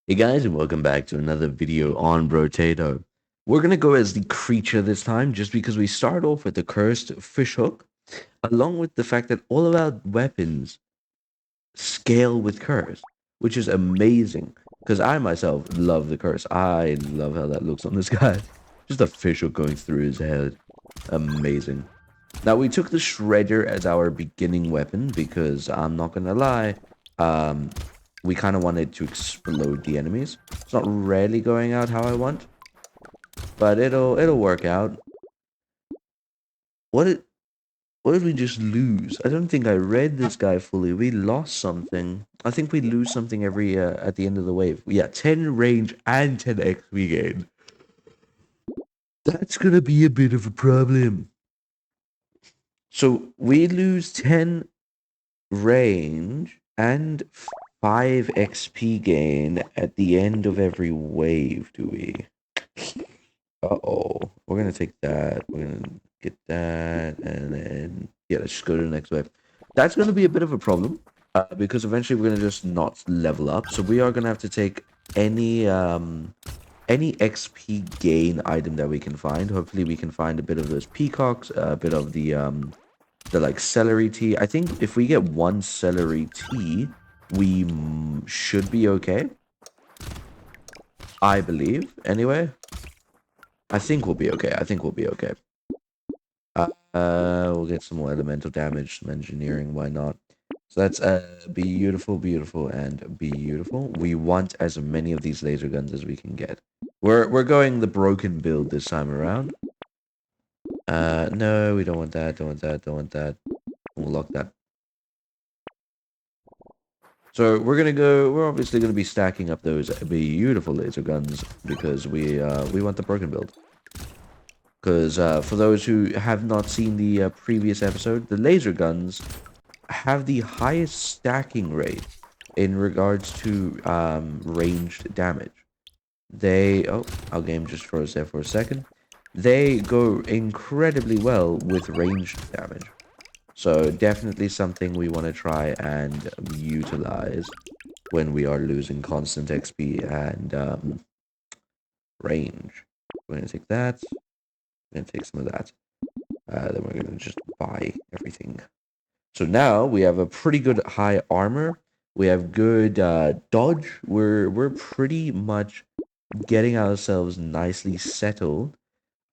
Hey guys, and welcome back to another video on Brotato. We're gonna go as the creature this time, just because we start off with the cursed fishhook, along with the fact that all of our weapons scale with curse, which is amazing. Because I myself love the curse. I love how that looks on this guy. Just a fishhook going through his head. Amazing. Now we took the shredder as our beginning weapon because I'm not gonna lie, um, we kind of wanted to explode the enemies. It's not really going out how I want, but it'll work out. What did what did we just lose? I don't think I read this guy fully. We lost something. I think we lose something every at the end of the wave. Yeah, 10 range and 10 XP gain. That's gonna be a bit of a problem. So we lose 10 range and 5 XP gain at the end of every wave, do we? Uh-oh. We're gonna take that. We're gonna get that, and then yeah, let's just go to the next wave. That's gonna be a bit of a problem, because eventually we're gonna just not level up. So we are gonna have to take any any XP gain item that we can find. Hopefully we can find a bit of those peacocks, a bit of the like celery tea. I think if we get one celery tea, we should be okay. I believe. Anyway, I think we'll be okay. I think we'll be okay. We'll get some more elemental damage, some engineering. Why not? So that's beautiful, beautiful, and beautiful. We want as many of these laser guns as we can get. We're going the broken build this time around. No, we don't want that. Don't want that. Don't want that. We'll lock that. So we're obviously gonna be stacking up those beautiful laser guns because we want the broken build. Because for those who have not seen the previous episode, the laser guns have the highest stacking rate in regards to ranged damage. Our game just froze there for a second. They go incredibly well with ranged damage. So definitely something we want to try and utilize when we are losing constant XP and range. We're going to take that. We're going to take some of that. Then we're going to just buy everything. So now we have a pretty good high armor. We have good dodge. We're pretty much getting ourselves nicely settled.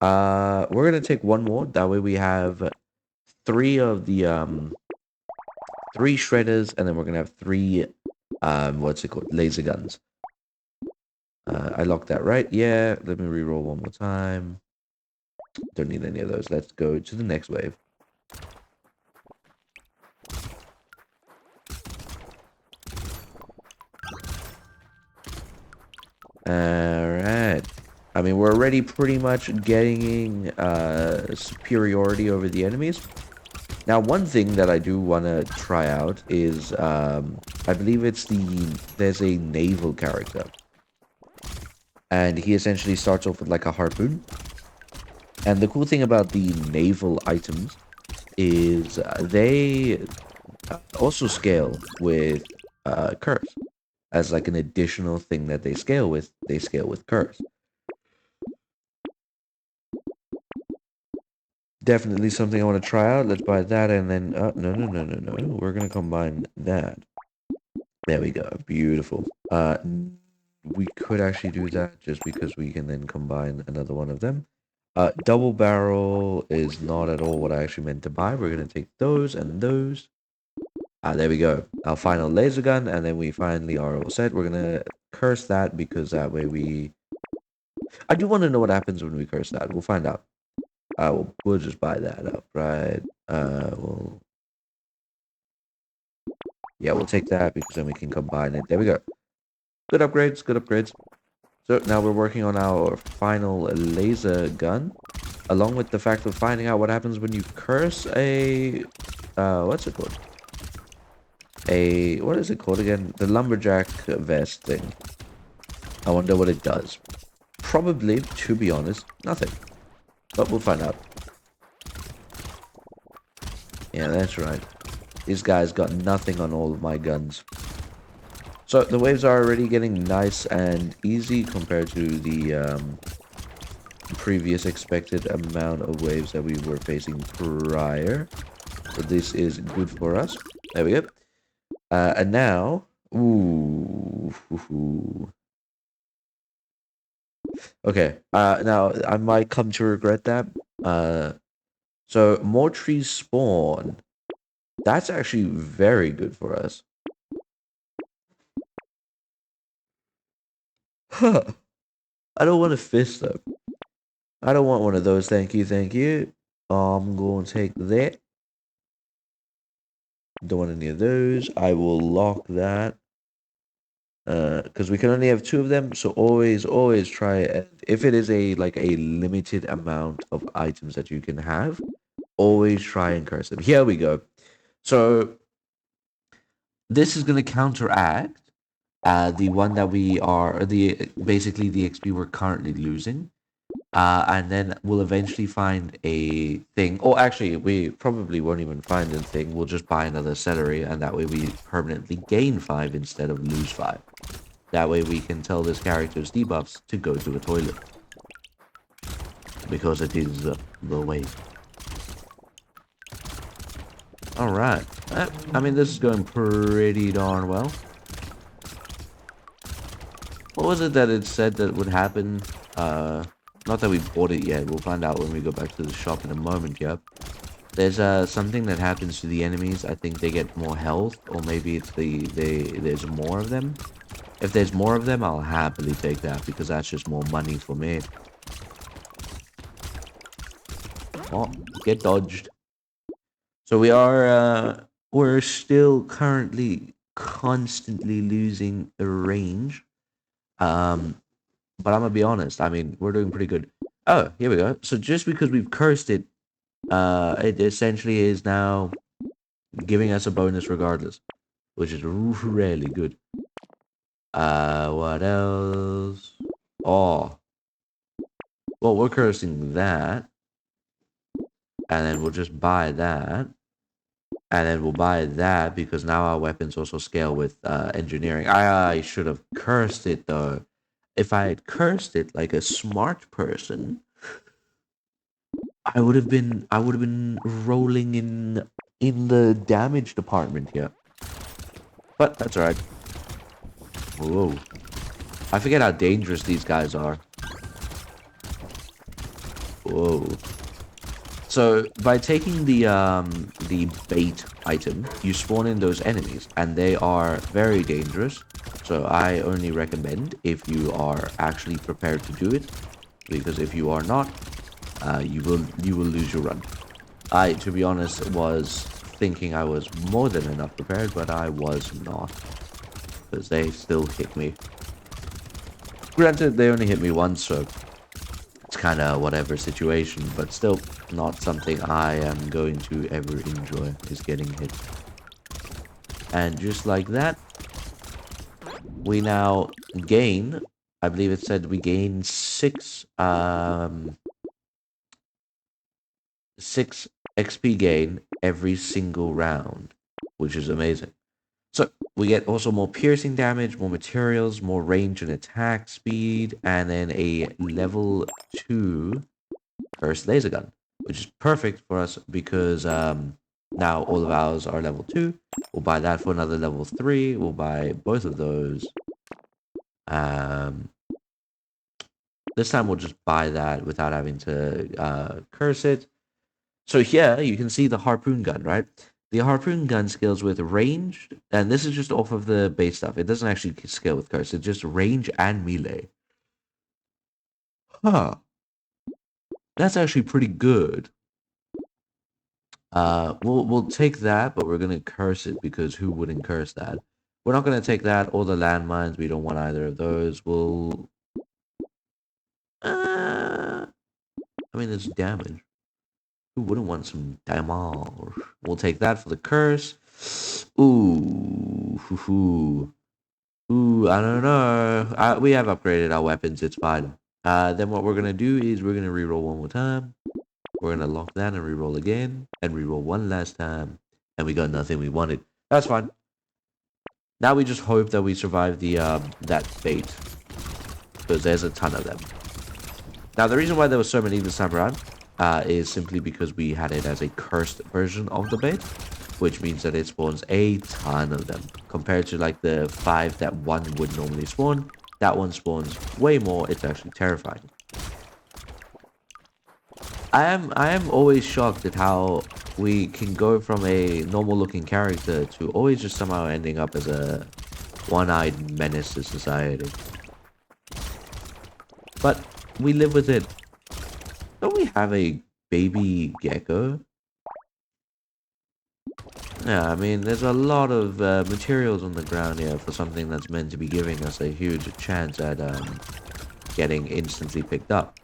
We're going to take one more. That way we have three of the three shredders, and then we're gonna have three what's it called, laser guns. I locked that right. Yeah, let me reroll one more time. Don't need any of those. Let's go to the next wave. All right. I mean, we're already pretty much getting superiority over the enemies. Now, one thing that I do want to try out is, I believe there's a naval character. And he essentially starts off with like a harpoon. And the cool thing about the naval items is they also scale with curse. As like an additional thing that they scale with curse. Definitely something I want to try out. Let's buy that, and then no. We're gonna combine that. There we go. Beautiful. We could actually do that just because we can then combine another one of them. Double barrel is not at all what I actually meant to buy. We're gonna take those and those. There we go. Our final laser gun, and then we finally are all set. We're gonna curse that because that way I do want to know what happens when we curse that. We'll find out. We'll just buy that up, right? We'll take that because then we can combine it. There we go. Good upgrades, good upgrades. So now we're working on our final laser gun, along with the fact of finding out what happens when you curse a, what's it called? What is it called again? The lumberjack vest thing. I wonder what it does. Probably, to be honest, nothing. But we'll find out. Yeah, that's right. This guy's got nothing on all of my guns. So the waves are already getting nice and easy compared to the previous expected amount of waves that we were facing prior. So this is good for us. There we go. And now, ooh. Okay. Now I might come to regret that. So more trees spawn. That's actually very good for us. Huh. I don't want a fist though. I don't want one of those. Thank you, thank you. I'm going to take that. Don't want any of those. I will lock that. Because we can only have two of them, so always try it. If it is a like a limited amount of items that you can have, always try and curse them. Here we go. So this is gonna counteract the one that we are the basically the XP we're currently losing. And then we'll eventually find a thing. Or actually, we probably won't even find a thing. We'll just buy another celery, and that way we permanently gain 5 instead of lose 5. That way we can tell this character's debuffs to go to the toilet. Because it is the way. Alright. I mean, this is going pretty darn well. What was it that it said that would happen? Not that we bought it yet. We'll find out when we go back to the shop in a moment, yep. There's something that happens to the enemies. I think they get more health, or maybe it's there's more of them. If there's more of them, I'll happily take that because that's just more money for me. Oh, get dodged. So we're still currently constantly losing a range. Um, but I'm gonna be honest. I mean, we're doing pretty good. Oh, here we go. So just because we've cursed it, it essentially is now giving us a bonus regardless, which is really good. What else? Oh, well, we're cursing that, and then we'll just buy that, and then we'll buy that because now our weapons also scale with engineering. I should have cursed it though. If I had cursed it like a smart person, I would have been rolling in the damage department here. But that's alright. Whoa. I forget how dangerous these guys are. Whoa. So by taking the bait item, you spawn in those enemies, and they are very dangerous. So I only recommend if you are actually prepared to do it, because if you are not, you will lose your run. I, to be honest, was thinking I was more than enough prepared, but I was not, because they still hit me. Granted, they only hit me once, so it's kind of whatever situation, but still not something I am going to ever enjoy, is getting hit. And just like that, we now gain, I believe it said we gain 6 XP gain every single round, which is amazing. So we get also more piercing damage, more materials, more range and attack speed, and then a level 2 first laser gun, which is perfect for us because now all of ours are level 2. We'll buy that for another level 3. We'll buy both of those. Um, this time we'll just buy that without having to curse it. So here you can see the harpoon gun, right? The harpoon gun scales with range, and this is just off of the base stuff. It doesn't actually scale with curse. It's just range and melee. Huh. That's actually pretty good. We'll take that, but we're gonna curse it because who wouldn't curse that? We're not gonna take that or the landmines. We don't want either of those. We'll. I mean, it's damage. Who wouldn't want some damage? We'll take that for the curse. Ooh, hoo, hoo. Ooh, I don't know. We have upgraded our weapons. It's fine. Then what we're gonna do is we're gonna reroll one more time. We're gonna lock that and reroll again, and reroll one last time, and we got nothing we wanted. That's fine. Now we just hope that we survive the that bait, because there's a ton of them. Now the reason why there were so many this time around is simply because we had it as a cursed version of the bait, which means that it spawns a ton of them compared to like the 5 that one would normally spawn. That one spawns way more. It's actually terrifying. I am always shocked at how we can go from a normal looking character to always just somehow ending up as a one-eyed menace to society. But we live with it. Don't we have a baby gecko? Yeah, I mean, there's a lot of materials on the ground here for something that's meant to be giving us a huge chance at getting instantly picked up.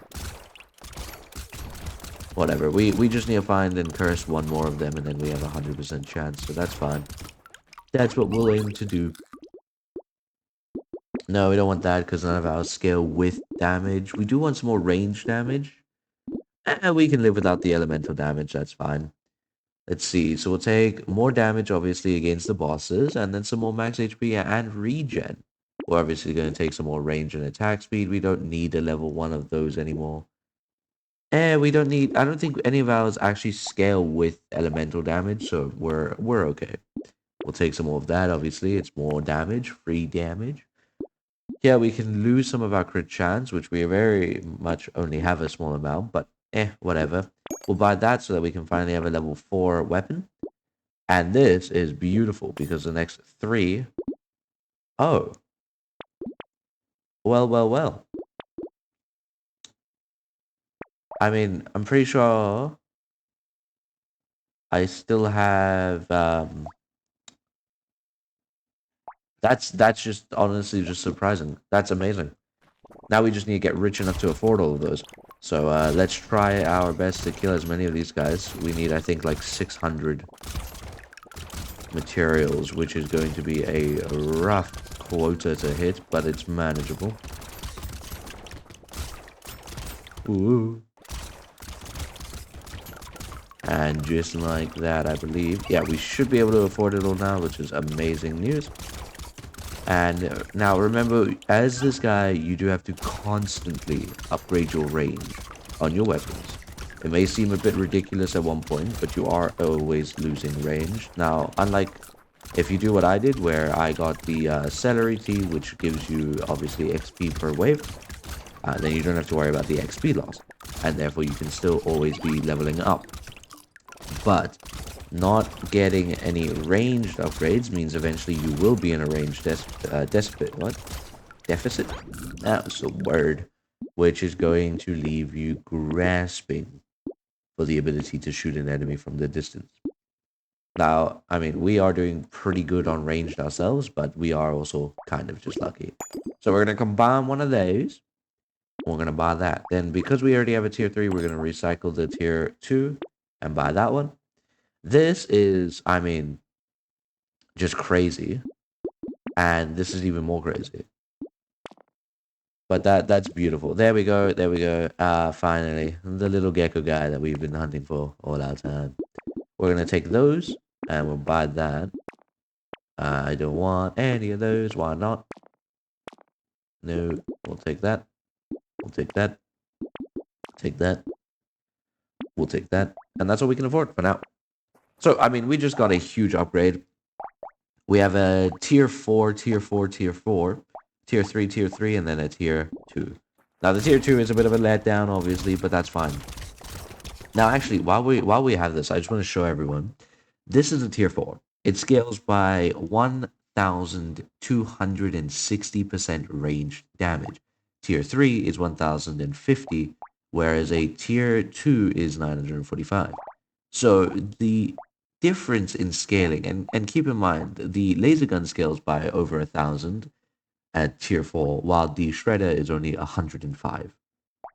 Whatever, we just need to find and curse one more of them, and then we have a 100% chance, so that's fine. That's what we'll aim to do. No, we don't want that, because none of our scale with damage. We do want some more range damage. And we can live without the elemental damage, that's fine. Let's see, so we'll take more damage, obviously, against the bosses, and then some more max HP and regen. We're obviously going to take some more range and attack speed. We don't need a level 1 of those anymore. We don't need... I don't think any of ours actually scale with elemental damage, so we're okay. We'll take some more of that, obviously. It's more damage, free damage. Yeah, we can lose some of our crit chance, which we very much only have a small amount, but whatever. We'll buy that so that we can finally have a level 4 weapon. And this is beautiful, because the next 3... Oh. Well, well, well. I mean, I'm pretty sure I still have... That's just honestly just surprising. That's amazing. Now we just need to get rich enough to afford all of those. So let's try our best to kill as many of these guys. We need, I think, like 600 materials, which is going to be a rough quota to hit, but it's manageable. Ooh. And just like that, I believe. Yeah, we should be able to afford it all now, which is amazing news. And now remember, as this guy, you do have to constantly upgrade your range on your weapons. It may seem a bit ridiculous at one point, but you are always losing range. Now, unlike if you do what I did, where I got the celerity, which gives you obviously XP per wave, then you don't have to worry about the XP loss. And therefore, you can still always be leveling up. But not getting any ranged upgrades means eventually you will be in a ranged deficit. What? Deficit? That was the word. Which is going to leave you grasping for the ability to shoot an enemy from the distance. Now, I mean, we are doing pretty good on ranged ourselves, but we are also kind of just lucky. So we're going to combine one of those. We're going to buy that. Then because we already have a tier 3, we're going to recycle the tier 2 and buy that one. This is, I mean, just crazy. And this is even more crazy. But that's beautiful. There we go. There we go. Finally, the little gecko guy that we've been hunting for all our time. We're going to take those and we'll buy that. I don't want any of those. Why not? No, we'll take that. We'll take that. Take that. We'll take that. And that's all we can afford for now. So, I mean, we just got a huge upgrade. We have a tier 4, tier 4, tier 4, tier 3, tier 3, and then a tier 2. Now, the tier 2 is a bit of a letdown, obviously, but that's fine. Now, actually, while we have this, I just want to show everyone. This is a tier 4. It scales by 1,260% range damage. Tier 3 is 1,050, whereas a tier 2 is 945. So the difference in scaling, and keep in mind, the laser gun scales by over 1,000 at tier 4, while the shredder is only 105,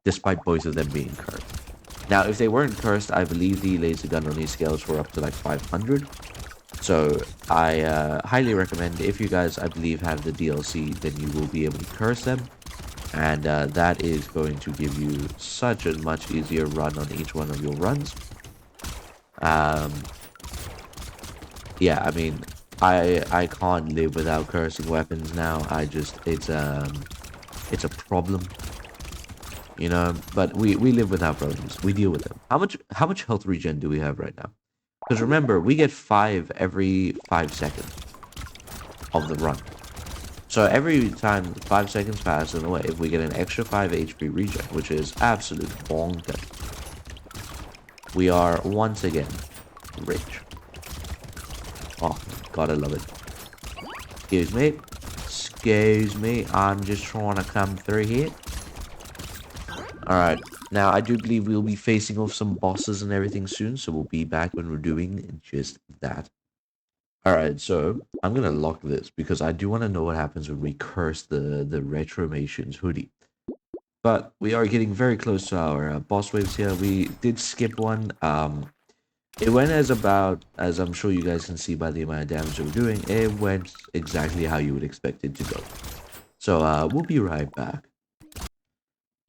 despite both of them being cursed. Now, if they weren't cursed, I believe the laser gun only scales for up to like 500. So I highly recommend, if you guys, I believe, have the DLC, then you will be able to curse them. And that is going to give you such a much easier run on each one of your runs. Yeah, I mean, I can't live without cursing weapons now. It's a problem, you know. But we live without problems. We deal with them. How much health regen do we have right now? Because remember, we get 5 every 5 seconds of the run. So every time 5 seconds pass in a way, we get an extra 5 HP regen, which is absolute bonkers. We are once again rich. Oh, gotta love it. Excuse me. Excuse me. I'm just trying to come through here. Alright. Now, I do believe we'll be facing off some bosses and everything soon, so we'll be back when we're doing just that. Alright, so I'm gonna lock this because I do want to know what happens when we curse the Retromations hoodie. But we are getting very close to our boss waves here. We did skip one. It went as I'm sure you guys can see by the amount of damage that we're doing, it went exactly how you would expect it to go. So we'll be right back.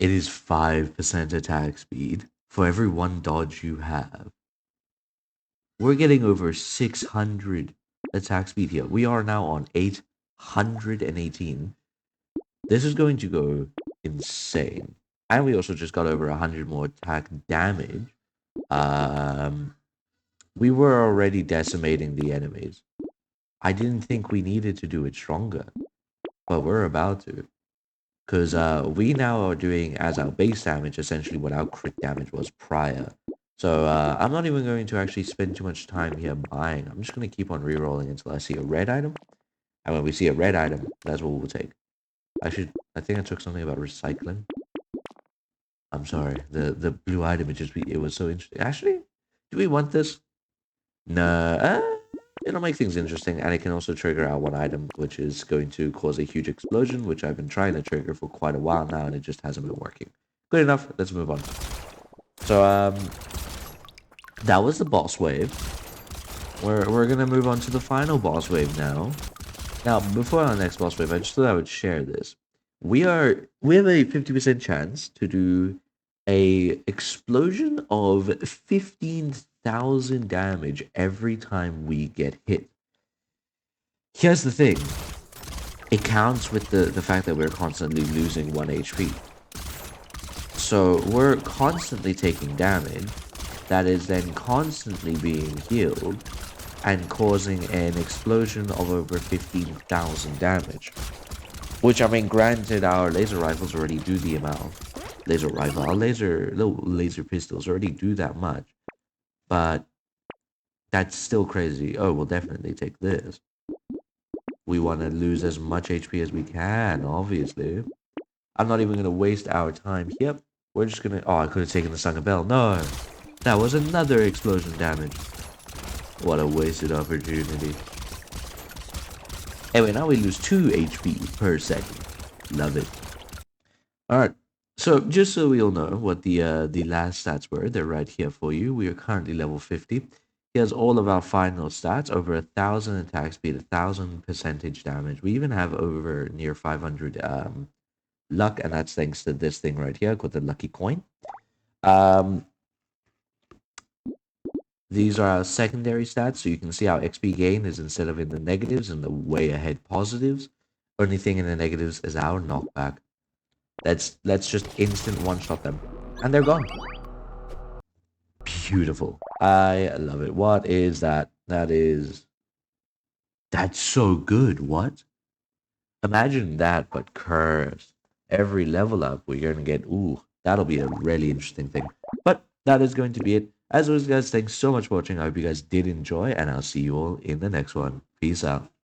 It is 5% attack speed for every 1 dodge you have. We're getting over 600 attack speed here. We are now on 818. This is going to go insane. And we also just got over 100 more attack damage. We were already decimating the enemies. I didn't think we needed to do it stronger, but we're about to. Because we now are doing as our base damage essentially what our crit damage was prior. So I'm not even going to actually spend too much time here buying. I'm just going to keep on rerolling until I see a red item. And when we see a red item, that's what we'll take. I think I took something about recycling. I'm sorry. The blue item, it was so interesting. Actually, do we want this? No. It'll make things interesting, and it can also trigger out one item, which is going to cause a huge explosion, which I've been trying to trigger for quite a while now, and it just hasn't been working. Good enough. Let's move on. So, that was the boss wave. We're gonna move on to the final boss wave now. Now, before our next boss wave, I just thought I would share this. We have a 50% chance to do a explosion of 15,000 damage every time we get hit. Here's the thing. It counts with the fact that we're constantly losing 1 HP. So we're constantly taking damage that is then constantly being healed and causing an explosion of over 15,000 damage. Which, I mean, granted, our laser rifles already do the amount. Our laser pistols already do that much. But that's still crazy. Oh, we'll definitely take this. We want to lose as much HP as we can, obviously. I'm not even going to waste our time. Yep, we're just going to... Oh, I could have taken the Sung of Bell. No, that was another explosion damage. What a wasted opportunity. Anyway, now we lose 2 HP per second. Love it. Alright, so just so we all know what the last stats were, they're right here for you. We are currently level 50. Here's all of our final stats, over 1,000 attack speed, 1,000 percentage damage. We even have over near 500 luck, and that's thanks to this thing right here called the lucky coin. These are our secondary stats, so you can see our XP gain is instead of in the negatives, in the way ahead positives. Only thing in the negatives is our knockback. Let's just instant one-shot them. And they're gone. Beautiful. I love it. What is that? That's so good. What? Imagine that, but cursed. Every level up, we're going to get... Ooh, that'll be a really interesting thing. But that is going to be it. As always, guys, thanks so much for watching. I hope you guys did enjoy, and I'll see you all in the next one. Peace out.